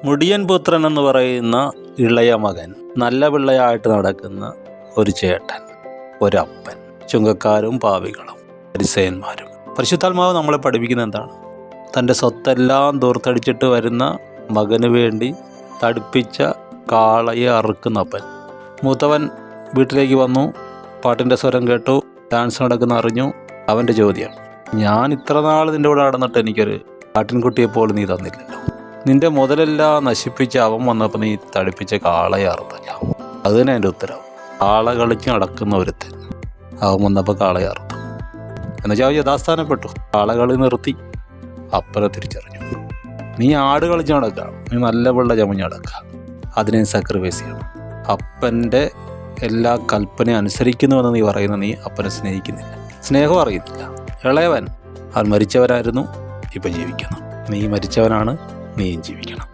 മുടിയൻ പുത്രൻ എന്ന് പറയുന്ന ഇളയ മകൻ, നല്ല പിള്ളയായിട്ട് നടക്കുന്ന ഒരു ചേട്ടൻ, ഒരപ്പൻ, ചുങ്കക്കാരും പാവികളും പരിസയന്മാരും. പരിശുദ്ധാത്മാവ് നമ്മളെ പഠിപ്പിക്കുന്ന എന്താണ്? തൻ്റെ സ്വത്തെല്ലാം ദൂർത്തടിച്ചിട്ട് വരുന്ന മകന് വേണ്ടി തടിപ്പിച്ച കാളയെ അറുക്കുന്ന അപ്പൻ. മൂത്തവൻ വീട്ടിലേക്ക് വന്നു, പാട്ടിൻ്റെ സ്വരം കേട്ടു, ഡാൻസ് നടക്കുന്ന അറിഞ്ഞു. അവൻ്റെ ചോദ്യം, ഞാൻ ഇത്ര നാൾ നിൻ്റെ കൂടെ നടന്നിട്ട് എനിക്കൊരു ആട്ടിൻകുട്ടിയെപ്പോലും നീ തന്നില്ലല്ലോ. നിൻ്റെ മുതലെല്ലാം നശിപ്പിച്ച് അവൻ വന്നപ്പോൾ നീ തടിപ്പിച്ച കാളയെ അറുത്തല്ല. അത് തന്നെ എൻ്റെ ഉത്തരവ്. കാള കളിച്ച് നടക്കുന്ന ഒരുത്തൻ അവൻ വന്നപ്പോൾ കാളയെ അറുത്തു. എന്നുവെച്ചാൽ അവൻ യഥാസ്ഥാനപ്പെട്ടു. കാളകളി നിർത്തി. അപ്പനെ തിരിച്ചറിഞ്ഞു. നീ ആട് കളിച്ച് നടക്കുക, നീ നല്ല പിള്ള ചമഞ്ഞ് നടക്കുക, അതിനെ സാക്രിഫൈസ് ചെയ്യണം. അപ്പൻ്റെ എല്ലാ കൽപ്പനയും അനുസരിക്കുന്നുവെന്ന് നീ പറയുന്ന നീ അപ്പനെ സ്നേഹിക്കുന്നില്ല, സ്നേഹം അറിയുന്നില്ല. ഇളയവൻ, അവൻ മരിച്ചവനായിരുന്നു, ഇപ്പം ജീവിക്കണം. നീ മരിച്ചവനാണ്, നീയും ജീവിക്കണം.